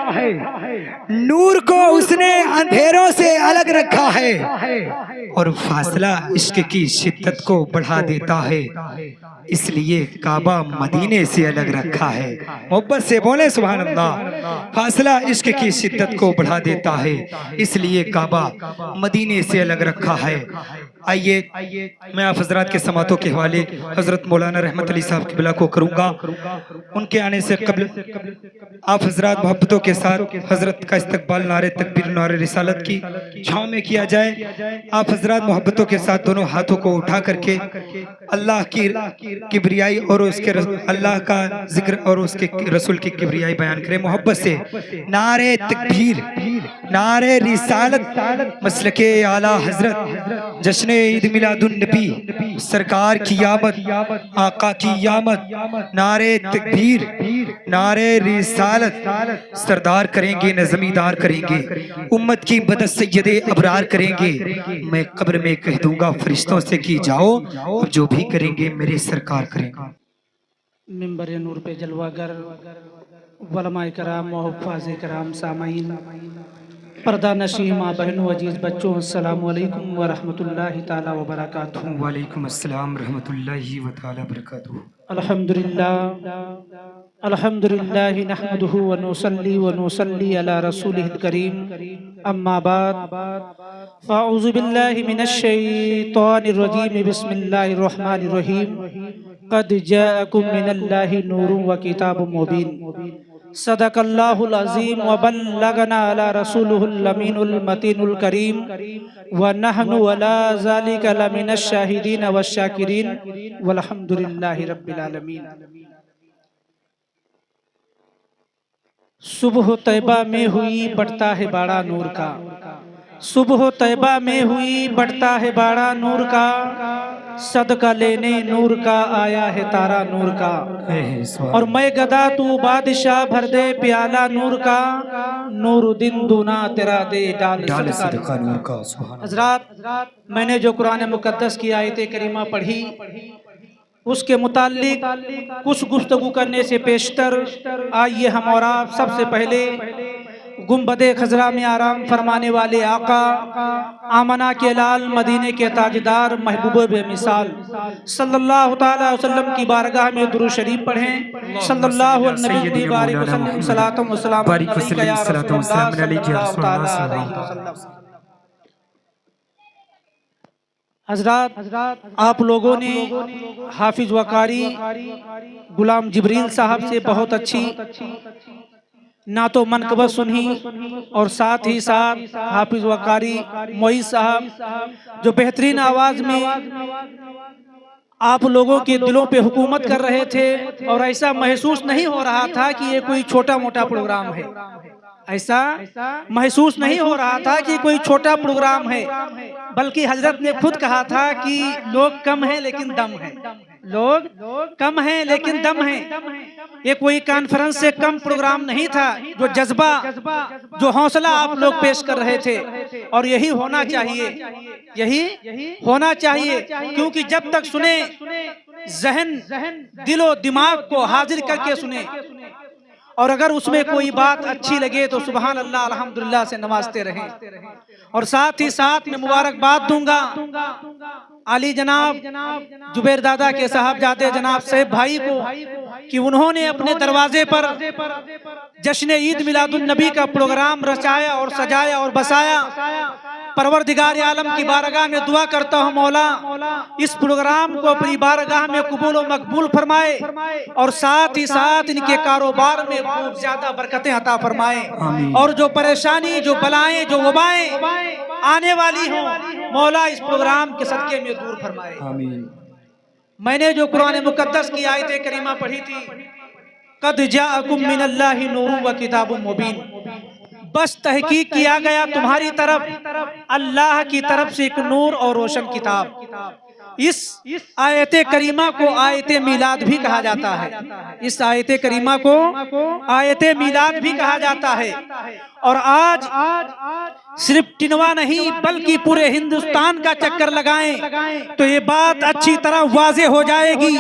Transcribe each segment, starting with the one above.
نور کو اس نے اندھیروں سے الگ رکھا ہے اور فاصلہ عشق کی شدت کو بڑھا دیتا ہے، اس لیے کعبہ مدینے سے الگ رکھا ہے۔ محبت سے بولے سبحان اللہ۔ فاصلہ عشق کی شدت کو بڑھا دیتا ہے، اس لیے کعبہ مدینے سے الگ رکھا ہے۔ آئیے میں آپ حضرات کے سماعتوں کے حوالے حضرت مولانا رحمت علی صاحب قبلہ کو کروں گا۔ ان کے آنے سے قبل آپ حضرات محبتوں کے ساتھ حضرت کا استقبال نعرہ تکبیر نعرہ رسالت کی چھاؤں میں کیا جائے۔ آپ حضرات محبتوں کے ساتھ دونوں ہاتھوں کو اٹھا کر کے اللہ کی کبریائی اور اس کے اللہ کا ذکر اور اس کے رسول کی کبریائی بیان کریں محبت سے۔ نعرہ تکبیر، نعرہ رسالت، مسلک اعلیٰ حضرت، جشن عید میلاد النبی، سرکار کی آمد، آقا کی آمد، نعرہ تکبیر، نعرہ رسالت، سردار کریں گے، نظمیدار کریں گے، امت کی مدد سید ابرار کریں گے۔ میں قبر میں کہہ دوں گا فرشتوں سے کہ جاؤ، اب جو بھی کریں گے میرے سرکار کریں گے۔ منبر نور پہ جلوہ گر علماء کرام و حفاظ کرام، سامعین، پردہ نشین ماں بہنوں، عزیز بچوں، السلام علیکم ورحمۃ اللہ تعالی وبرکاتہ۔ وعلیکم السلام رحمۃ اللہ تعالی وبرکاتہ۔ الحمدللہ نحمدہ ونصلی ونصلی علی رسولہ الکریم، اما بعد فاعوذ باللہ من الشیطان الرجیم، بسم اللہ الرحمن الرحیم۔ قد جاءکم من اللہ نور و کتاب مبین، صدق اللہ العظیم وبلغنا علی رسولہ الامین المتین الکریم، ونحن علی ذلک لمن الشاہدین والشاکرین، والحمدللہ رب العالمین۔ صبح طیبہ میں ہوئی بڑھتا ہے باڑا نور کا، صبح طیبہ میں ہوئی بڑھتا ہے باڑا نور کا، صدقہ لینے نور کا آیا ہے تارا نور کا، اور میں گدا تو بادشاہ بھر دے پیالہ نور کا، نور دن دونا تیرا دے ڈال صدقہ نور کا۔ حضرات، میں نے جو قرآن مقدس کی آیت کریمہ پڑھی، اس کے متعلق کچھ گفتگو کرنے سے پیشتر آئیے ہم اور آپ سب سے پہلے گنبد خضرا میں آرام فرمانے والے آقا، آمنہ کے لال، مدینے کے تاجدار، محبوب بے مثال صلی اللہ تعالی وسلم کی بارگاہ میں درود شریف پڑھیں۔ صلی اللہ علیہ وسلم، صلاۃ و سلام علیک یا رسول اللہ صلی اللہ تعالی علیہ وسلم۔ حضرات، آپ لوگوں نے حافظ وقاری غلام جبریل صاحب سے بہت اچھی نعت و منقبت سنی، اور ساتھ ہی ساتھ حافظ وقاری معیز صاحب جو بہترین آواز میں آپ لوگوں کے دلوں پہ حکومت کر رہے تھے، اور ایسا محسوس نہیں ہو رہا تھا کہ یہ کوئی چھوٹا موٹا پروگرام ہے، ایسا محسوس نہیں ہو رہا تھا کہ کوئی چھوٹا پروگرام ہے، بلکہ حضرت نے خود کہا تھا کہ لوگ کم ہیں لیکن دم ہے، لوگ کم ہیں لیکن دم ہیں۔ یہ کوئی کانفرنس سے کم پروگرام نہیں تھا، جو جذبہ، جو حوصلہ آپ لوگ پیش کر رہے تھے، اور یہی ہونا چاہیے، یہی ہونا چاہیے، کیونکہ جب تک سنیں ذہن، دل و دماغ کو حاضر کر کے سنیں، اور اگر اس میں کوئی بات اچھی لگے تو سبحان اللہ الحمدللہ سے نوازتے رہیں۔ اور ساتھ ہی ساتھ میں مبارکباد دوں گا علی جناب جبیر دادا کے صاحبزادے جناب صاحب بھائی کو، کہ انہوں نے اپنے دروازے پر جشن عید میلاد النبی کا پروگرام رچایا اور سجایا اور بسایا۔ پروردگار عالم کی بارگاہ میں دعا کرتا ہوں مولا اس پروگرام کو اپنی بارگاہ میں قبول و مقبول فرمائے، اور ساتھ ہی ساتھ ان کے کاروبار میں خوب زیادہ برکتیں عطا فرمائے، اور جو پریشانی، جو بلائیں، جو وبائیں آنے والی ہوں مولا اس پروگرام کے صدقے میں دور فرمائے۔ میں نے جو قرآن مقدس کی آیت کریمہ پڑھی تھی، قد جاءکم من اللہ نور و کتاب مبین، بس تحقیق کیا گیا تمہاری طرف اللہ کی طرف سے ایک نور اور روشن کتاب، اس آیت کریمہ کو آیت میلاد بھی کہا جاتا ہے، اس آیت کریمہ کو آیت میلاد بھی کہا جاتا ہے۔ اور آج صرف ٹنوا نہیں بلکہ پورے ہندوستان کا چکر لگائیں تو یہ بات اچھی طرح واضح ہو جائے گی۔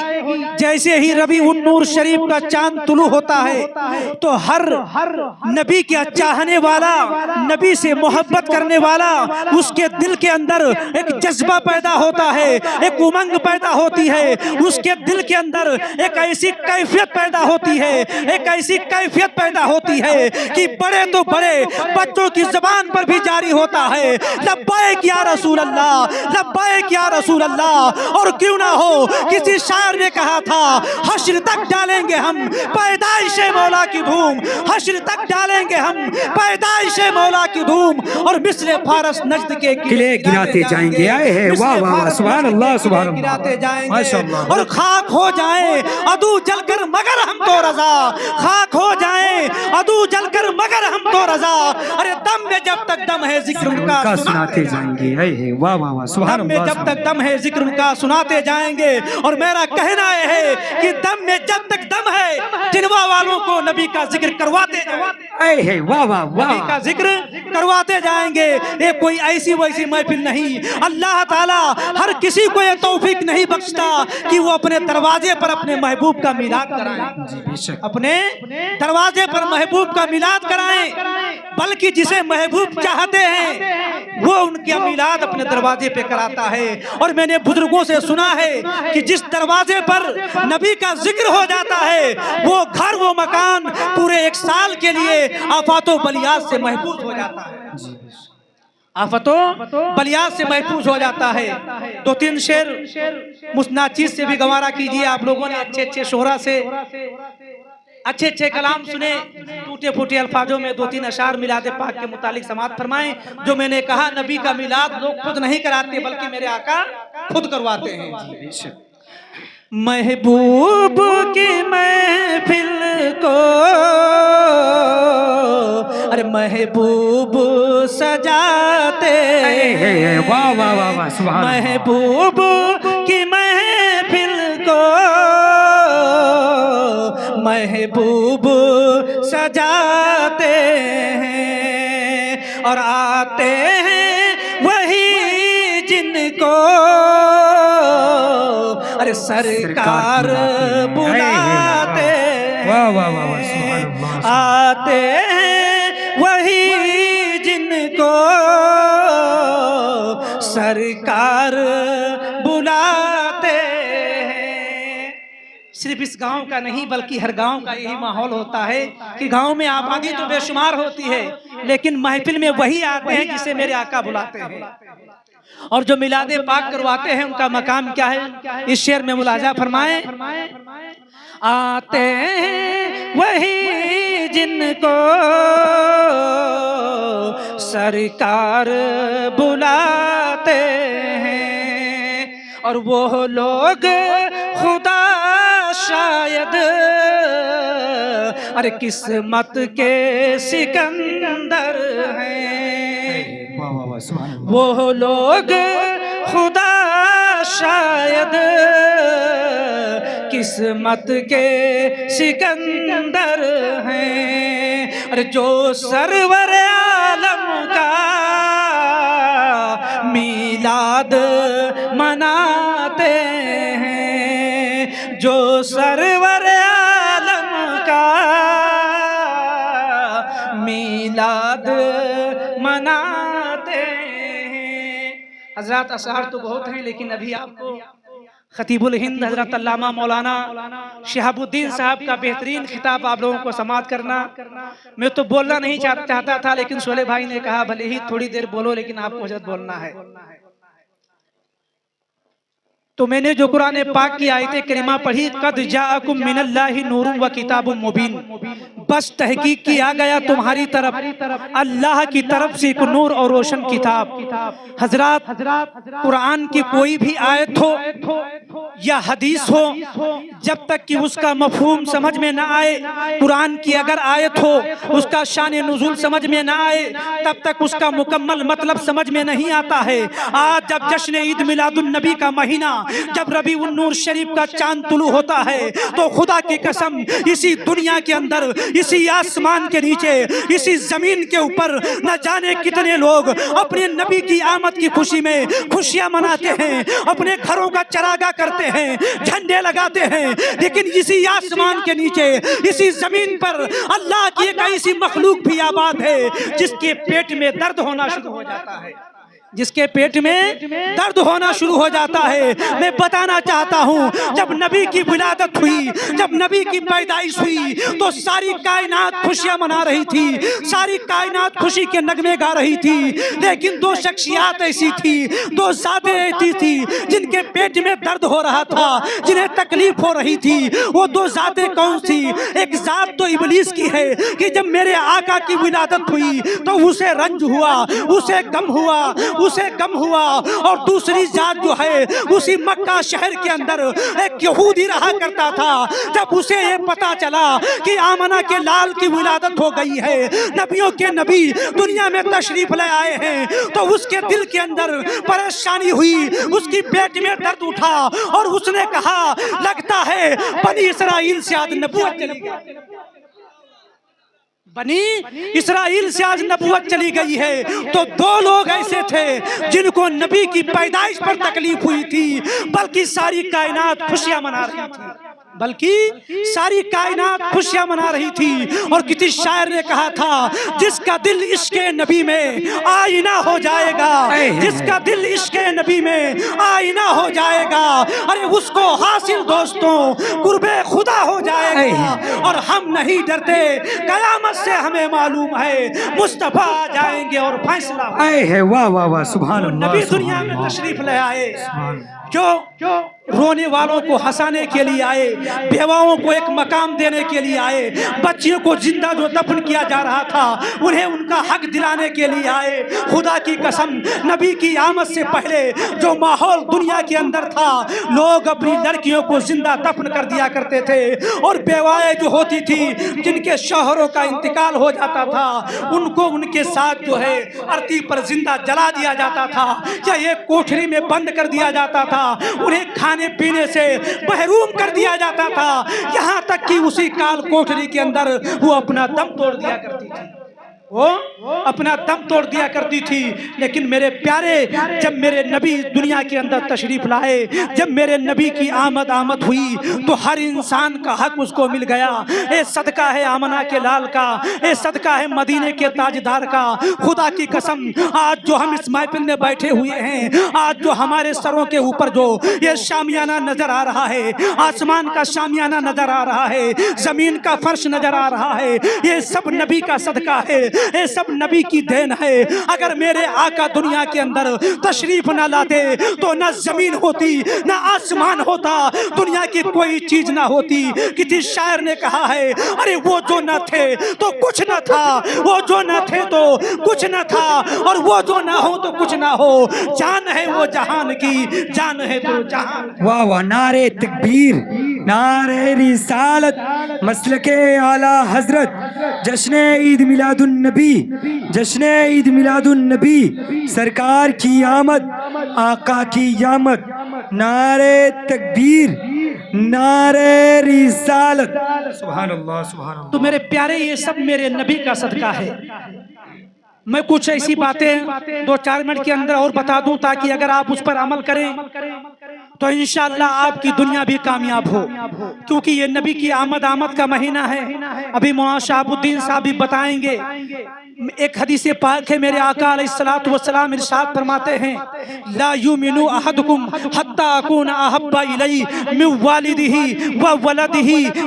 جیسے ہی ربیع النور شریف کا چاند طلوع ہوتا ہے تو ہر نبی کا چاہنے والا، نبی سے محبت کرنے والا، اس کے دل کے اندر ایک جذبہ پیدا ہوتا ہے، ایک امنگ پیدا ہوتی ہے، اس کے دل کے اندر ایک ایسی کیفیت پیدا ہوتی ہے، ایک ایسی کیفیت پیدا ہوتی ہے کہ بڑے تو بڑے بچوں کی زبان پر بھی جاری ہوتا ہے، لبیک یا رسول اللہ، لبیک یا رسول اللہ۔ اور کیوں نہ ہو، کسی شاعر نے کہا تھا حشر تک ڈالیں گے ہم پیدائش مولا کی دھوم، حشر تک ڈالیں گے ہم پیدائش مولا کی دھوم، اور مثل فارس نجد کے قلعے گراتے جائیں گے۔ آئے ہے واہ واہ واہ، سبحان اللہ سبحان اللہ، گراتے جائیں ماشاء گے اللہ۔ اور خاک ہو جائیں عدو جل کر مگر ہم تو رضا، خاک ہو جائیں عدو جل کر مگر ہم تو رضا۔ ارے دم میں جب تک دم ہے ذکر ان کا سناتے جائیں گے۔ آئے ہے واہ واہ واہ، سبحان دم میں اللہ۔ جب تک دم ہے ذکر ان کا سناتے جائیں گے۔ اور میرا کہنا یہ ہے کہ دم میں جب تک دم ہے ٹنوا والوں کو نبی کا ذکر کرواتے جائیں گے، آئے ہے واہ واہ نبی کا واہ، ذکر کرواتے جائیں گے۔ یہ کوئی ایسی ویسی محفل نہیں، اللہ تعالیٰ ہر کسی کو یہ توفیق نہیں بخشتا کہ وہ اپنے دروازے پر اپنے محبوب کا میلاد کرائیں، اپنے دروازے پر محبوب کا میلاد کرائیں، بلکہ جسے محبوب چاہتے ہیں وہ ان کا میلاد اپنے دروازے پہ کراتا ہے۔ اور میں نے بزرگوں سے سنا ہے کہ جس دروازے پر نبی کا ذکر ہو جاتا ہے وہ گھر، وہ مکان پورے ایک سال کے لیے آفات و بلیات سے محفوظ ہو جاتا ہے، آفات و بلیات سے محفوظ ہو جاتا ہے۔ دو تین شعر مسناچیز سے بھی گوارا کیجئے، آپ لوگوں نے اچھے اچھے شعرا سے اچھے اچھے کلام سنے، ٹوٹے پھوٹے الفاظوں میں دو تین اشعار میلاد پاک کے متعلق سماعت فرمائیں۔ جو میں نے کہا نبی کا میلاد لوگ خود نہیں کراتے بلکہ میرے آقا خود کرواتے ہیں۔ محبوب کی محفل کو ارے محبوب سجاتے ہیں، واہ واہ واہ واہ، سبحان اللہ۔ محبوب کی محفل کو محبوب سجاتے ہیں، اور آتے ہیں وہی جن کو ارے سرکار بلاتے ہیں، واہ واہ واہ واہ، سبحان اللہ۔ آتے ہیں وہی جن کو سرکار بلاتے ہیں۔ صرف اس گاؤں کا نہیں بلکہ ہر گاؤں کا یہی ماحول ہوتا ہے کہ گاؤں میں آبادی تو بے شمار ہوتی ہے لیکن محفل میں وہی آتے ہیں جسے میرے آقا بلاتے ہیں۔ اور جو میلاد پاک کرواتے ہیں ان کا مقام کیا ہے، اس شعر میں ملاحظہ فرمائیں۔ آتے ہیں وہی جن کو سرکار بلاتے ہیں، اور وہ لوگ خدا شاید ارے قسمت کے سکندر ہیں، وہ لوگ خدا شاید قسمت کے سکندر ہیں، اور جو سرور عالم کا میلاد مناتے ہیں، جو سرور عالم کا میلاد مناتے ہیں۔ حضرات اشعار تو بہت ہیں لیکن ابھی آپ کو خطیب الہند حضرت علامہ مولانا شہاب الدین صاحب کا بہترین خطاب آپ لوگوں کو سماعت کرنا۔ میں تو بولنا نہیں چاہتا تھا لیکن شعلے بھائی نے کہا بھلے ہی تھوڑی دیر بولو لیکن آپ کو حضرت بولنا ہے۔ تو میں نے جو قرآن پاک کی آیت کریمہ پڑھی، قد جاءکم من اللہ نور و کتاب مبین، بس تحقیق کیا گیا تمہاری طرف اللہ کی طرف سے ایک نور اور روشن کتاب۔ حضرات قرآن کی کوئی بھی آیت ہو یا حدیث ہو، جب تک کہ اس کا مفہوم سمجھ میں نہ آئے، قرآن کی اگر آیت ہو اس کا شان نزول سمجھ میں نہ آئے، تب تک اس کا مکمل مطلب سمجھ میں نہیں آتا ہے۔ آج جب جشن عید میلاد النبی کا مہینہ جب ربیع النور شریف کا چاند طلوع ہوتا ہے تو خدا کی قسم اسی دنیا کے اندر، اسی آسمان کے نیچے، اسی زمین کے اوپر نہ جانے کتنے لوگ اپنے نبی کی آمد کی خوشی میں خوشیاں مناتے ہیں، اپنے گھروں کا چراغاں کرتے ہیں، جھنڈے لگاتے ہیں، لیکن اسی آسمان کے نیچے، اسی زمین پر اللہ کی ایک ایسی مخلوق بھی آباد ہے جس کے پیٹ میں درد ہونا شروع ہو جاتا ہے، جس کے پیٹ میں درد ہونا شروع ہو جاتا ہے۔ میں بتانا چاہتا ہوں جب نبی کی ولادت ہوئی، جب نبی کی پیدائش ہوئی تو ساری کائنات خوشیاں منا رہی تھی، ساری کائنات خوشی کے نغمے گا رہی تھی، لیکن دو شخصیات ایسی تھی، دو ذاتیں ایسی تھی جن کے پیٹ میں درد ہو رہا تھا، جنہیں تکلیف ہو رہی تھی۔ وہ دو ذاتیں کون سی؟ ایک ذات تو ابلیس کی ہے کہ جب میرے آقا کی ولادت ہوئی تو اسے رنج ہوا، اسے غم ہوا، اور دوسری ذات جو ہے اسی مکہ شہر کے اندر ایک یہودی رہا کرتا تھا، جب اسے یہ پتا چلا کہ آمنہ کے لال کی ولادت ہو گئی ہے، نبیوں کے نبی دنیا میں تشریف لے آئے ہیں، تو اس کے دل کے اندر پریشانی ہوئی، اس کی پیٹ میں درد اٹھا اور اس نے کہا لگتا ہے بنی اسرائیل سے آج نبوت چلی گئی، بنی اسرائیل سے آج نبوت چلی گئی ہے۔ تو دو لوگ ایسے تھے جن کو نبی کی پیدائش پر تکلیف ہوئی تھی، بلکہ ساری کائنات خوشیاں منا رہی تھی، خوشیاں منا رہی تھی۔ اور کسی شاعر نے کہا تھا جس کا دل عشق نبی میں آئینہ ہو جائے گا، جس کا دل عشق نبی میں آئینہ ہو جائے گا، ارے اس کو حاصل دوستوں قرب خدا ہو جائے گا۔ اور ہم نہیں ڈرتے، قیامت سے ہمیں معلوم ہے مصطفیٰ آ جائیں گے اور فیصلہ ہے۔ واہ واہ واہ، سبحان اللہ۔ نبی دنیا میں تشریف لے آئے، جو رونے والوں کو ہنسانے کے لیے آئے، بیواؤں کو ایک مقام دینے کے لیے آئے، بچیوں کو زندہ جو دفن کیا جا رہا تھا انہیں ان کا حق دلانے کے لیے آئے۔ خدا کی قسم نبی کی آمد سے پہلے جو ماحول دنیا کے اندر تھا، لوگ اپنی لڑکیوں کو زندہ دفن کر دیا کرتے تھے، اور بیوائیں جو ہوتی تھی جن کے شوہروں کا انتقال ہو جاتا تھا ان کو ان کے ساتھ جو ہے ارتی پر زندہ جلا دیا جاتا تھا، یا ایک کوٹھری میں بند کر دیا جاتا تھا، انہیں کھانے پینے سے محروم کر دیا جاتا تھا، یہاں تک کہ اسی کال کوٹھری کے اندر وہ اپنا دم توڑ دیا کرتی تھی، لیکن میرے پیارے جب میرے نبی دنیا کے اندر تشریف لائے، جب میرے نبی کی آمد ہوئی تو ہر انسان کا حق اس کو مل گیا۔ اے صدقہ ہے آمنہ کے لال کا، اے صدقہ ہے مدینے کے تاجدار کا۔ خدا کی قسم آج جو ہم اس محفل میں بیٹھے ہوئے ہیں، آج جو ہمارے سروں کے اوپر جو یہ شامیانہ نظر آ رہا ہے، آسمان کا شامیانہ نظر آ رہا ہے، زمین کا فرش نظر آ رہا ہے، یہ سب نبی کا صدقہ ہے، یہ سب نبی کی دین ہے۔ اگر میرے آقا دنیا کے اندر تشریف نہ لاتے تو نہ زمین ہوتی، نہ آسمان ہوتا، دنیا کی کوئی چیز نہ ہوتی۔ کسی شاعر نے کہا ہے ارے وہ جو نہ تھے تو کچھ نہ تھا، وہ جو نہ تھے تو کچھ نہ تھا، اور وہ جو نہ ہو تو کچھ نہ ہو، جان ہے وہ جہان کی، جان ہے تو جہان۔ واہ واہ، نعرے تکبیر، نعرے رسالت، مسلک اعلیٰ حضرت، جشن عید میلاد النبی، جشن عید میلاد النبی، سرکار کی آمد، آقا کی آمد، نعرے تکبیر، نعرے رسالت، سبحان اللہ سبحان اللہ۔ تو میرے پیارے یہ سب میرے نبی کا صدقہ ہے۔ میں کچھ ایسی باتیں 2-4 منٹ کے اندر اور بتا دوں تاکہ اگر آپ اس پر عمل کریں تو انشاءاللہ آپ کی دنیا بھی کامیاب ہو، کیونکہ یہ نبی کی آمد کا مہینہ ہے۔ ابھی مولانا شہاب الدین صاحب بھی بتائیں گے۔ ایک حدیث پاک ہے، میرے آقا علیہ السلام ارشاد فرماتے ہیں لا یؤمن احدکم حتی اکون احب الیہ من والدہ وولدہ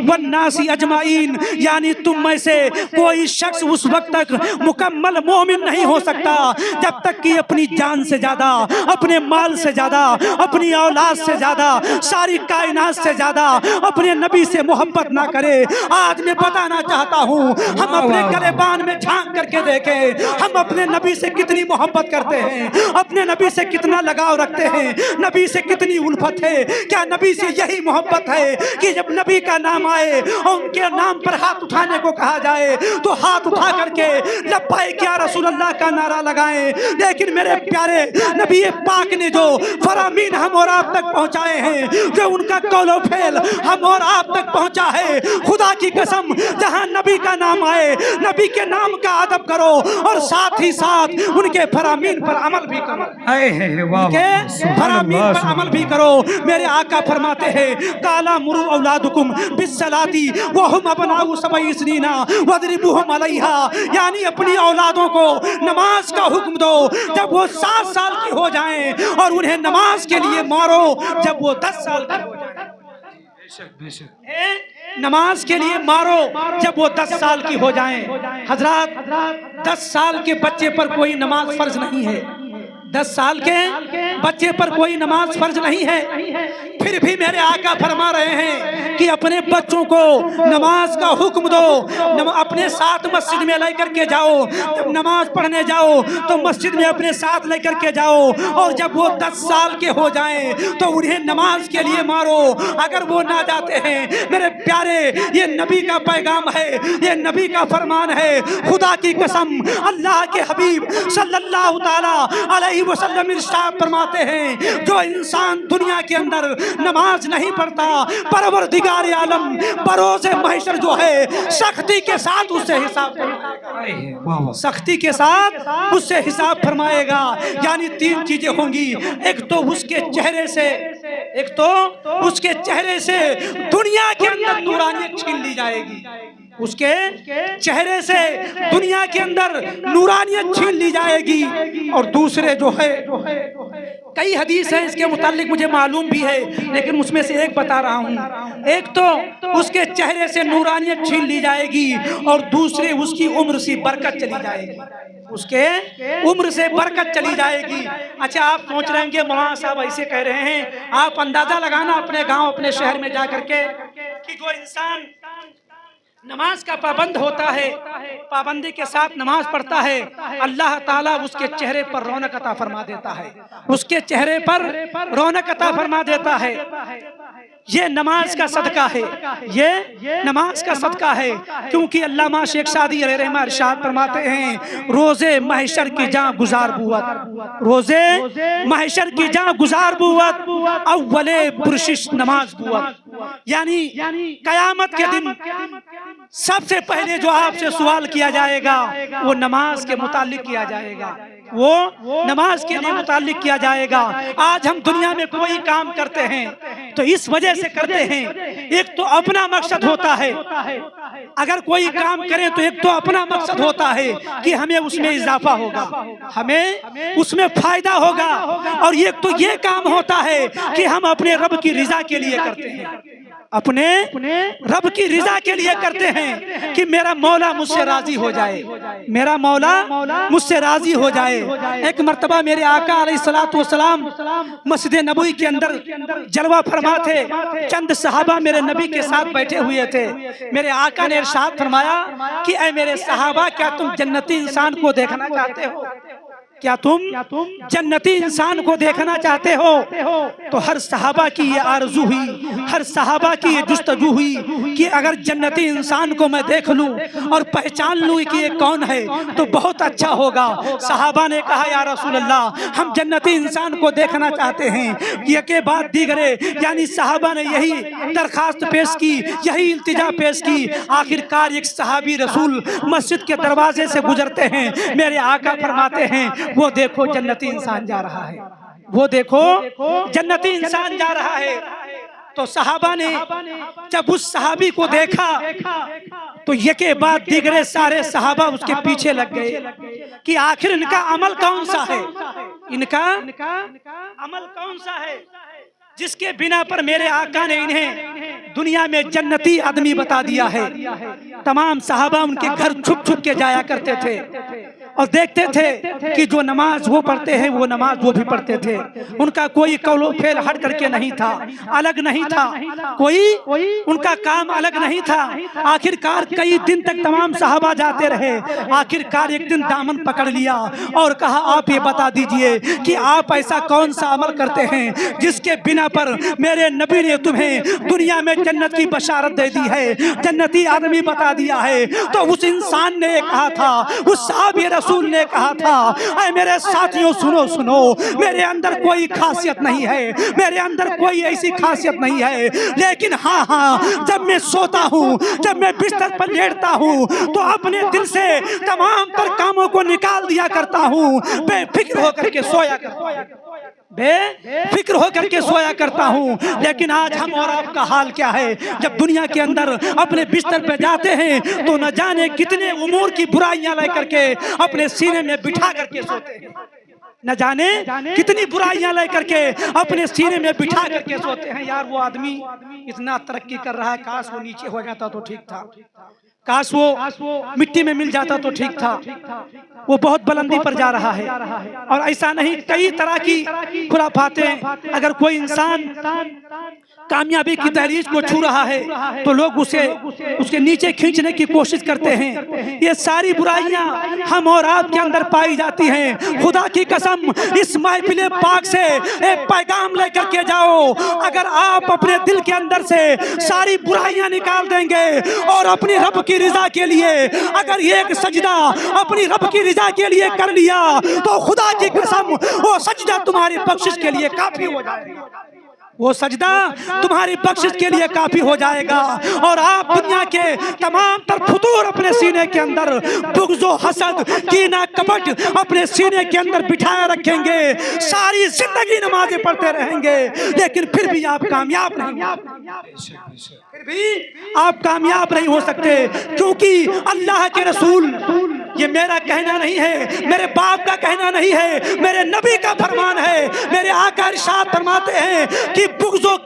والناس اجمعین، یعنی تم میں سے کوئی شخص اس وقت تک مکمل مومن نہیں ہو سکتا جب تک کہ اپنی جان سے زیادہ، اپنے مال سے زیادہ، اپنی اولاد سے زیادہ، ساری کائنات سے زیادہ اپنے نبی سے محبت نہ کرے۔ آج میں بتانا چاہتا ہوں ہم اپنے گریبان میں جھانک کر کے دیکھیں ہم اپنے نبی سے کتنی محبت کرتے ہیں، اپنے نبی سے کتنا لگاؤ رکھتے ہیں، نبی سے کتنی الفت ہے۔ کیا نبی سے یہی محبت ہے کہ جب نبی کا نام آئے اور ان کے نام پر ہاتھ اٹھانے کو کہا جائے تو ہاتھ اٹھا کر کے لبیک یا رسول اللہ کا نعرہ لگائیں؟ لیکن میرے پیارے نبی پاک نے جو فرامین ہم اور آپ تک تک پہنچائے ہیں، جو ان کا قول و فعل ہم اور آپ تک پہنچا ہے۔ خدا کی قسم، جہاں نبی کا نام آئے نبی کے نام کا ادب کرو اور ساتھ ہی ساتھ ان کے فرامین پر عمل بھی کرو، ان کے فرامین پر عمل بھی کرو۔ میرے آقا فرماتے ہیں قال مروا اولادکم بالصلاۃ وهم ابناء 7 سنین واضربوهم علیہا، یعنی اپنی اولادوں کو نماز کا حکم دو جب وہ 7 سال کی ہو جائیں، اور انہیں نماز کے لیے مارو جب وہ 10 سال کی ہو جائیں۔ نماز کے لیے مارو جب وہ 10 سال کی ہو جائیں۔ حضرات 10 سال کے بچے پر کوئی نماز فرض نہیں ہے، 10 سال کے بچے پر کوئی نماز فرض نہیں ہے، پھر بھی میرے آقا فرما رہے ہیں کہ اپنے بچوں کو نماز کا حکم دو، اپنے ساتھ مسجد میں لے کر کے جاؤ، جب نماز پڑھنے جاؤ تو مسجد میں اپنے ساتھ لے کر کے جاؤ، اور جب وہ 10 سال کے ہو جائیں تو انہیں نماز کے لیے مارو۔ اگر وہ نہ جاتے ہیں میرے پیارے، یہ نبی کا پیغام ہے، یہ نبی کا فرمان ہے۔ خدا کی قسم، اللہ کے حبیب صلی اللہ تعالی علیہ وسلم ارشاد فرماتے ہیں جو انسان دنیا کے اندر نماز نہیں پڑھتا، پروردگار عالم بروز محشر جو ہے سختی کے ساتھ اس سے حساب فرمائے گا، سختی کے ساتھ اس سے حساب فرمائے گا۔ یعنی 3 چیزیں ہوں گی، ایک تو اس کے چہرے سے، ایک تو اس کے چہرے سے دنیا کے اندر نورانیت چھین لی جائے گی، اس کے چہرے سے دنیا کے اندر نورانیت چھین لی جائے گی، اور دوسرے جو ہے، کئی حدیث ہیں اس کے متعلق مجھے معلوم بھی ہے لیکن اس میں سے ایک بتا رہا ہوں، ایک تو اس کے چہرے سے نورانیت چھین لی جائے گی، اور دوسرے اس کی عمر سے برکت چلی جائے گی، اس کے عمر سے برکت چلی جائے گی۔ اچھا آپ سوچ رہے ہیں کہ مولانا صاحب ایسے کہہ رہے ہیں، آپ اندازہ لگانا اپنے گاؤں اپنے شہر میں جا کر کے کہ جو انسان نماز کا پابند ہوتا ہے، پابندی کے ساتھ نماز پڑھتا ہے، اللہ تعالیٰ اس کے چہرے پر رونق عطا فرما دیتا ہے، اس کے چہرے پر رونق عطا فرما دیتا ہے۔ یہ نماز کا صدقہ ہے، یہ نماز کا صدقہ ہے، کیونکہ علامہ شیخ سعدی علیہ رحمہ ارشاد فرماتے ہیں روزے محشر کی جاں گزار بوت، روزے محشر کی جاں گزار بوت اول پرشش نماز بوت، یعنی قیامت کے دن سب سے پہلے جو آپ سے سوال کیا جائے گا وہ نماز کے متعلق کیا جائے گا، وہ نماز کے لیے متعلق کیا جائے گا۔ آج ہم دنیا میں کوئی کام کرتے ہیں تو اس وجہ سے کرتے ہیں، ایک تو اپنا مقصد ہوتا ہے، اگر کوئی کام کریں تو ایک تو اپنا مقصد ہوتا ہے کہ ہمیں اس میں اضافہ ہوگا، ہمیں اس میں فائدہ ہوگا، اور ایک تو یہ کام ہوتا ہے کہ ہم اپنے رب کی رضا کے لیے کرتے ہیں، اپنے رب کی رضا کے لیے کرتے ہیں کہ میرا مولا مجھ سے راضی ہو جائے، میرا مولا مجھ سے راضی ہو جائے۔ ایک مرتبہ میرے آقا علیہ الصلوۃ والسلام مسجد نبوی کے اندر جلوہ فرما تھے، چند صحابہ میرے نبی کے ساتھ بیٹھے ہوئے تھے، میرے آقا نے ارشاد فرمایا کہ اے میرے صحابہ کیا تم جنتی انسان کو دیکھنا چاہتے ہو؟ کیا تم جنتی انسان کو دیکھنا چاہتے ہو؟ تو ہر صحابہ کی یہ آرزو ہوئی، ہر صحابہ کی یہ جستجو ہوئی کہ اگر جنتی انسان کو میں دیکھ لوں اور پہچان لوں کہ یہ کون ہے تو بہت اچھا ہوگا۔ صحابہ نے کہا یا رسول اللہ ہم جنتی انسان کو دیکھنا چاہتے ہیں، یہ کے بعد دیگرے، یعنی صحابہ نے یہی درخواست پیش کی، یہی التجا پیش کی۔ آخر کار ایک صحابی رسول مسجد کے دروازے سے گزرتے ہیں، میرے آقا فرماتے ہیں وہ دیکھو جنتی انسان جا رہا ہے، وہ دیکھو جنتی انسان جا رہا ہے۔ تو صحابہ نے جب اس صحابی کو دیکھا تو یکے بعد دیگرے سارے صحابہ اس کے پیچھے لگ گئے کہ آخر ان کا عمل کون سا ہے، ان کا عمل کون سا ہے جس کے بنا پر میرے آقا نے انہیں دنیا میں جنتی آدمی بتا دیا ہے۔ تمام صحابہ ان کے گھر چھپ چھپ کے جایا کرتے تھے اور دیکھتے تھے کہ جو نماز وہ پڑھتے ہیں وہ نماز وہ بھی پڑھتے تھے، ان کا کوئی قول و فعل ہٹ کر کے نہیں تھا، الگ نہیں تھا، کوئی ان کا کام الگ نہیں تھا۔ آخر کار کئی دن تک تمام صحابہ جاتے رہے، آخر کار ایک دن دامن پکڑ لیا اور کہا آپ یہ بتا دیجئے کہ آپ ایسا کون سا عمل کرتے ہیں جس کے بنا پر میرے نبی نے تمہیں دنیا میں جنت کی بشارت دے دی ہے، جنتی آدمی بتا دیا ہے۔ تو اس انسان نے کہا تھا، اس صحابی رسول نے کہا تھا، اے میرے ساتھیوں سنو سنو، میرے اندر کوئی خاصیت نہیں ہے، میرے اندر کوئی ایسی خاصیت نہیں ہے، لیکن ہاں جب میں سوتا ہوں، جب میں بستر پر لیٹتا ہوں تو اپنے دل سے تمام تر کاموں کو نکال دیا کرتا ہوں، بے فکر ہو کر کے سویا کرتا ہوں، بے فکر ہو کر کے سویا کرتا ہوں۔ لیکن آج ہم اور آپ کا حال کیا ہے؟ جب دنیا کے اندر اپنے بستر پہ جاتے ہیں تو نہ جانے کتنے امور کی برائیاں لے کر کے اپنے سینے میں بٹھا کر کے سوتے ہیں، نہ جانے کتنی برائیاں لے کر کے اپنے سینے میں بٹھا کر کے سوتے ہیں۔ یار وہ آدمی اتنا ترقی کر رہا ہے، کاش وہ نیچے ہو جاتا تو ٹھیک تھا، کاش وہ مٹی میں مل جاتا تو ٹھیک تھا، وہ بہت بلندی پر جا رہا ہے۔ اور ایسا نہیں، کئی طرح کی خرافاتیں، اگر کوئی انسان کامیابی کی دہلیز کو چھو رہا ہے تو لوگ اسے اس کے نیچے کھینچنے کی کوشش کرتے ہیں۔ یہ ساری برائیاں ہم اور آپ کے اندر پائی جاتی ہیں۔ خدا کی قسم اس محفل پاک سے ایک پیغام لے کر کے جاؤ، اگر آپ اپنے دل کے اندر سے ساری برائیاں نکال دیں گے اور اپنی رب کی رضا کے لیے اگر ایک سجدہ اپنی رب کی رضا کے لیے کر لیا تو خدا کی قسم وہ سجدہ تمہاری بخشش کے لیے کافی ہو جائے گا، وہ سجدہ تمہاری بخشش کے لیے کافی ہو جائے گا۔ اور آپ دنیا کے تمام تر فتور اپنے سینے کے اندر، بغض و حسد، کینہ کپٹ اپنے سینے کے اندر بٹھائے رکھیں گے، ساری زندگی نمازیں پڑھتے رہیں گے، لیکن پھر بھی آپ کامیاب نہیں، پھر بھی آپ کامیاب نہیں ہو سکتے، کیونکہ اللہ کے رسول، یہ میرا کہنا نہیں ہے، میرے باپ کا کہنا نہیں ہے، میرے نبی کا فرمان ہے۔ میرے آقا ارشاد فرماتے ہیں کہ بغض و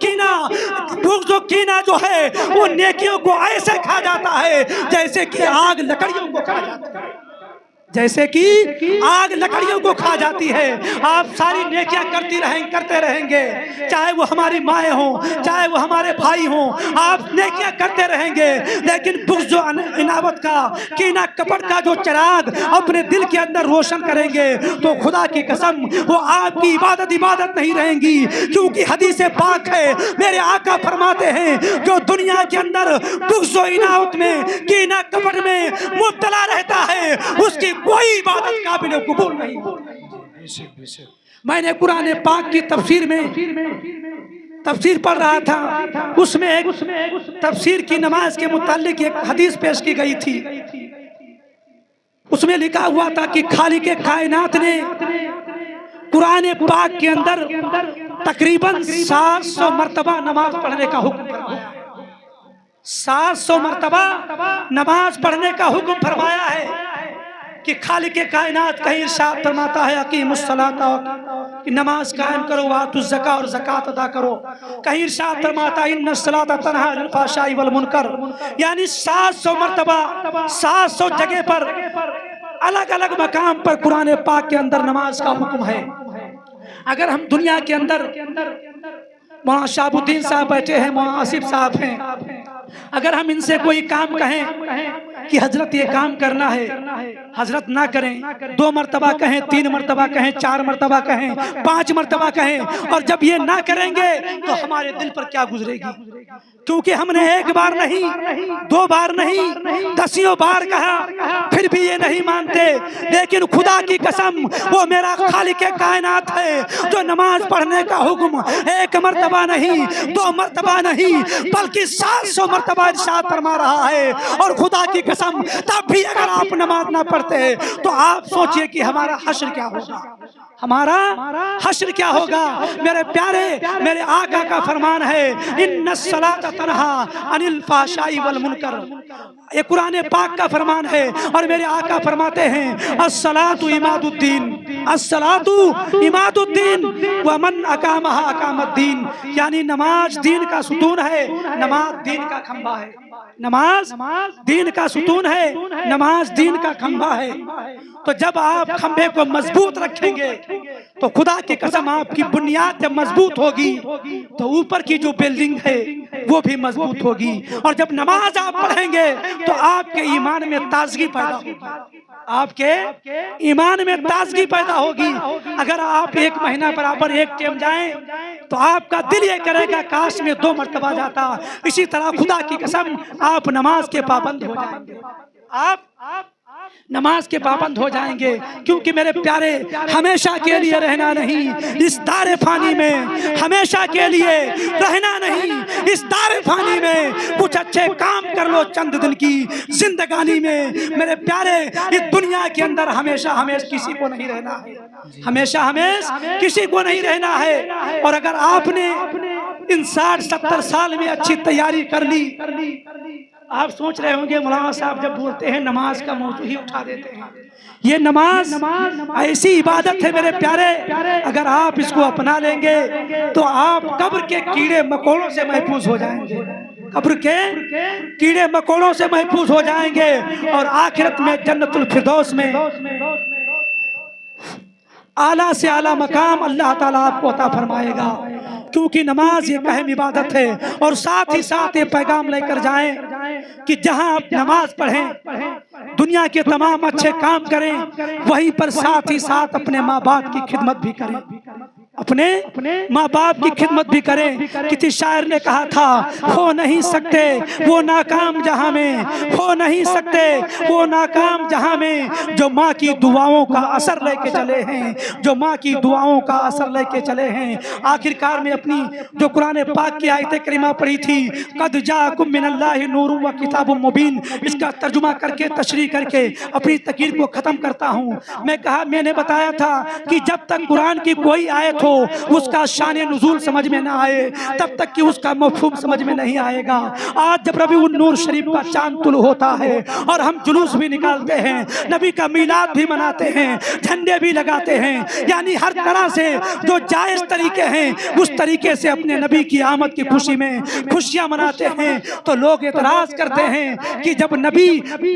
کینہ جو ہے وہ نیکیوں کو ایسے کھا جاتا ہے جیسے کہ آگ لکڑیوں کو کھا جاتا ہے، جیسے کہ آگ لکڑیوں کو کھا جاتی ہے۔ آپ ساری نیکیاں کرتے رہیں گے، چاہے وہ ہماری مائیں ہوں، چاہے وہ ہمارے بھائی ہوں، آپ نیکیاں کرتے رہیں گے، لیکن بغض و عنابت کا، کینہ کپٹ کا جو چراغ اپنے دل کے اندر روشن کریں گے تو خدا کی قسم وہ آپ کی عبادت نہیں رہیں گی، کیونکہ حدیث پاک ہے، میرے آقا فرماتے ہیں جو دنیا کے اندر بغض و عنابت میں، کینہ کپٹ میں مبتلا رہتا ہے اس کی کوئی عبادت قابل قبول نہیں ہوتی۔ میں نے قرآن پاک کی تفسیر پڑھ رہا تھا، اس میں ایک تفسیر کی نماز کے متعلق ایک حدیث پیش کی گئی تھی، اس میں لکھا ہوا تھا کہ خالق کائنات نے قرآن پاک کے اندر تقریباً 700 مرتبہ نماز پڑھنے کا حکم فرمایا ہے، 700 مرتبہ نماز پڑھنے کا حکم فرمایا ہے کہ خالق کائنات کہیں ارشاد فرماتا ہے اقیم الصلاۃ، کہ نماز قائم کرو، وآتوا الزکاۃ، اور زکوٰۃ ادا کرو، کہیں ارشاد فرماتا ہے ان الصلاۃ تنہی عن الفحشاء والمنکر، یعنی 700 مرتبہ 700 جگہ پر الگ الگ مقام پر قرآن پاک کے اندر نماز کا حکم ہے۔ اگر ہم دنیا کے اندر، مولانا شہاب الدین صاحب بیٹھے ہیں، مولانا آصف صاحب ہیں، اگر ہم ان سے کوئی کام کہیں کہ حضرت یہ کام کرنا ہے، حضرت نہ کریں، 2 مرتبہ کہیں، 3 مرتبہ کہیں، 4 مرتبہ کہیں، 5 مرتبہ کہیں، اور جب یہ نہ کریں گے تو ہمارے دل پر کیا گزرے گی؟ کیونکہ ہم نے 1 بار نہیں، 2 بار نہیں، 10 بار کہا، پھر بھی یہ نہیں مانتے۔ لیکن خدا کی قسم وہ میرا خالق کائنات ہے جو نماز پڑھنے کا حکم 1 مرتبہ نہیں، 2 مرتبہ نہیں، بلکہ 700 مرتبہ ارشاد فرما رہا ہے۔ اور خدا کی قسم تب بھی اگر آپ نماز نہ پڑھتے ہیں تو آپ سوچئے کہ ہمارا حشر کیا ہوگا، ہمارا حشر کیا ہوگا۔ میرے پیارے، میرے آقا کا فرمان ہے ان الصلاۃ تنہی عن الفحشاء والمنکر، یہ قرآن پاک کا فرمان ہے۔ اور میرے آقا فرماتے ہیں الصلاۃ عماد الدین، الصلاۃ عماد الدین ومن اقامها اقام الدین، یعنی نماز دین کا ستون ہے، نماز دین کا کھمبا ہے، نماز دین کا ستون ہے، نماز دین کا کھمبا ہے۔ تو جب آپ کھمبے کو مضبوط رکھیں گے تو خدا کی قسم آپ کی بنیاد جب مضبوط ہوگی تو اوپر کی جو بلڈنگ ہے وہ بھی مضبوط ہوگی. اور جب نماز آپ پڑھیں گے تو آپ کے ایمان میں تازگی پیدا ہوگی, آپ کے ایمان میں تازگی پیدا ہوگی. اگر آپ 1 مہینہ برابر 1 ٹائم جائیں تو آپ کا دل یہ کرے گا کاش میں 2 مرتبہ جاتا. اسی طرح خدا کی قسم آپ نماز کے پابند ہو جائیں گے, آپ نماز کے پابند ہو جائیں گے. کیونکہ میرے پیارے ہمیشہ کے لیے رہنا نہیں, اس دار فانی میں ہمیشہ کے لیے رہنا نہیں, اس دار فانی میں کچھ اچھے کام کر لو چند دن کی زندگانی میں. میرے پیارے اس دنیا کے اندر ہمیشہ کسی کو نہیں رہنا ہے, ہمیشہ کسی کو نہیں رہنا ہے. اور اگر آپ نے ان 60-70 سال میں اچھی تیاری کر لی, آپ سوچ رہے ہوں گے مولانا صاحب جب بولتے ہیں نماز کا موضوع ہی اٹھا دیتے ہیں. یہ نماز ایسی عبادت ہے میرے پیارے, اگر آپ اس کو اپنا لیں گے تو آپ قبر کے کیڑے مکوڑوں سے محفوظ ہو جائیں گے, قبر کے کیڑے مکوڑوں سے محفوظ ہو جائیں گے. اور آخرت میں جنت الفردوس میں اعلیٰ سے اعلیٰ مقام اللہ تعالیٰ آپ کو عطا فرمائے گا. کیونکہ نماز ایک اہم عبادت ہے. اور ساتھ ہی ساتھ یہ پیغام لے کر جائیں کہ جہاں آپ نماز پڑھیں, دنیا کے تمام اچھے کام کریں, وہیں پر ساتھ ہی ساتھ اپنے ماں باپ کی خدمت بھی کریں, اپنے ماں باپ کی خدمت بھی کریں. کسی شاعر نے کہا تھا, ہو نہیں سکتے وہ ناکام جہاں میں, ہو نہیں سکتے وہ ناکام جہاں میں, جو ماں کی دعاؤں کا اثر لے کے چلے ہیں, جو ماں کی دعاؤں کا اثر لے کے چلے ہیں. آخر کار میں اپنی جو قرآن پاک کی آیت کریمہ پڑھی تھی, قد جاءکم من اللہ نور و کتاب مبین, اس کا ترجمہ کر کے تشریح کر کے اپنی تقریر کو ختم کرتا ہوں. میں نے بتایا تھا کہ جب تک قرآن کی کوئی آیت ہو اس کا شان نزول سمجھ میں نہ آئے تب تک کہ اس کا مفہوم سمجھ میں نہیں آئے گا. آج جب ربیع النور شریف کا چاند طلوع ہوتا ہے اور ہم جلوس بھی نکالتے ہیں, نبی کا میلاد بھی مناتے ہیں, جھنڈے بھی لگاتے ہیں, یعنی ہر طرح سے جو جائز طریقے ہیں اس طریقے سے اپنے نبی کی آمد کی خوشی میں خوشیاں مناتے ہیں, تو لوگ اعتراض کرتے ہیں کہ جب نبی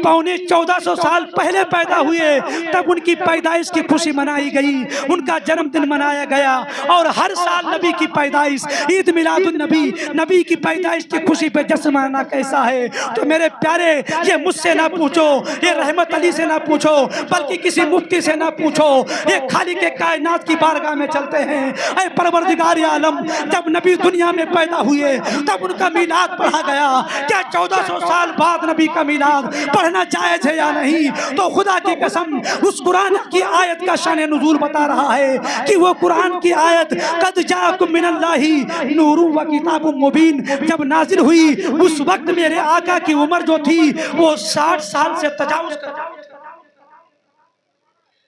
1450 سال پہلے پیدا ہوئے تب ان کی پیدائش کی خوشی منائی گئی, ان کا جنم دن منایا گیا, اور ہر سال نبی کی پیدائش عید میلاد النبی, نبی کی پیدائش کی خوشی پہ جشن منانا کیسا ہے. تو میرے پیارے یہ مجھ سے نہ پوچھو, یہ رحمت علی سے نہ پوچھو, بلکہ کسی مفتی سے نہ پوچھو, یہ خالق کائنات کی بارگاہ میں چلتے ہیں. اے پروردگار عالم, جب نبی دنیا میں پیدا ہوئے تب ان کا میلاد پڑھا گیا, کیا 1400 سال بعد نبی کا میلاد پڑھنا جائز ہے یا نہیں؟ تو خدا کی قسم اس قرآن کی آیت کا شان نزول بتا رہا ہے کہ وہ قرآن کی آیت قد جاءکم من اللہ نور و کتاب مبین جب نازل ہوئی, اس وقت میرے آقا کی عمر جو تھی وہ 60 سال سے تجاوز کر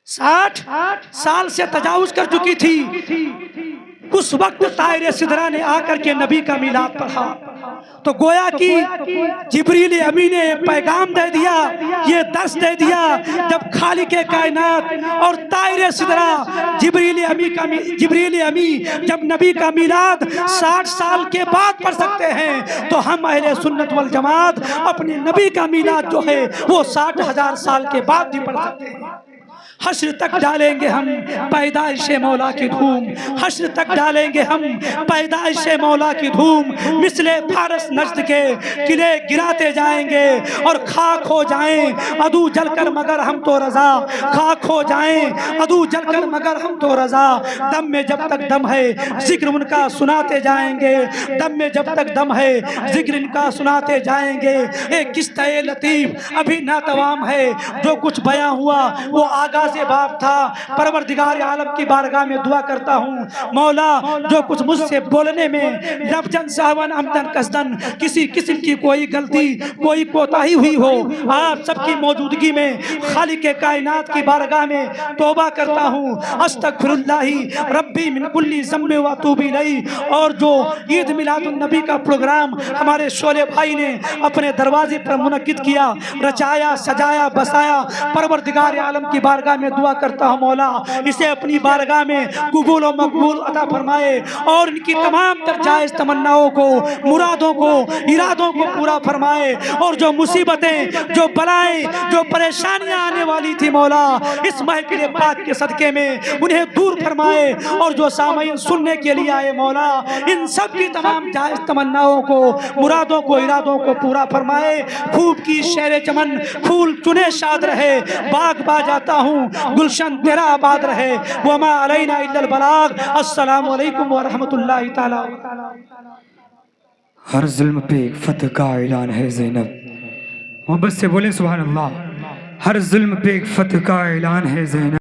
60 سال سے تجاوز کر چکی تھی. اس وقت طائر سدرہ نے آ کر کے نبی کا میلاد پڑھا, تو گویا کہ جبریل امی نے پیغام دے دیا, یہ درس دے دیا, جب خالق کائنات اور طائر سدرہ جبریل امی جب نبی کا میلاد 60 سال کے بعد پڑھ سکتے ہیں, تو ہم اہل سنت والجماعت اپنے نبی کا میلاد جو ہے وہ 60,000 سال کے بعد بھی پڑھ سکتے ہیں. حشر تک ڈالیں گے ہم پیدائش مولا کی دھوم, حشر تک ڈالیں گے ہم پیدائش مولا کی دھوم. مثل فارس نجد کے قلعے گراتے جائیں گے اور خاک ہو جائیں عدو جل کر مگر ہم تو رضا, خاک ہو جائیں عدو جل کر مگر ہم تو رضا. دم میں جب تک دم ہے ذکر ان کا سناتے جائیں گے, دم میں جب تک دم ہے ذکر ان کا سناتے جائیں گے. ایک قصہ لطیف ابھی ناتوام ہے, جو کچھ بیان ہوا وہ آغاز باب تھا. پروردگار عالم کی بارگاہ میں دعا کرتا ہوں, مولا جو کچھ مجھ سے بولنے میں لفظاً سہواً عمداً قصداً کسی قسم کی کوئی غلطی کوئی کوتاہی ہوئی ہو, آپ سب کی موجودگی میں خالق کائنات کی بارگاہ میں توبہ کرتا ہوں. استغفر اللہ ربی من کل ذنب و اتوب الیہ. اور جو عید میلاد النبی کا پروگرام ہمارے شعلے بھائی نے اپنے دروازے پر منعقد کیا, رچایا, سجایا, بسایا, پروردگار عالم کی بارگاہ میں دعا کرتا ہوں مولا اسے اپنی بارگاہ میں قبول و مقبول عطا فرمائے اور ان کی تمام تر جائز تمناؤں کو مرادوں کو ارادوں کو پورا فرمائے اور جو مصیبتیں جو بلائیں جو پریشانیاں آنے والی تھی مولا اس محفل پاک کے صدقے میں انہیں دور فرمائے اور جو سامعین سننے کے لیے آئے مولا ان سب کی تمام جائز تمناؤں کو مرادوں کو ارادوں کو پورا فرمائے خوب کی شہر چمن پھول چنے شاد رہے باغ با جاتا ہوں گلشن تیرا آباد رہے وما علینا الا البلاغ السلام علیکم ورحمۃ اللہ تعالی ہر ظلم پہ ایک فتح کا اعلان ہے زینب محبت سے بولیں سبحان اللہ ہر ظلم پہ ایک فتح کا اعلان ہے زینب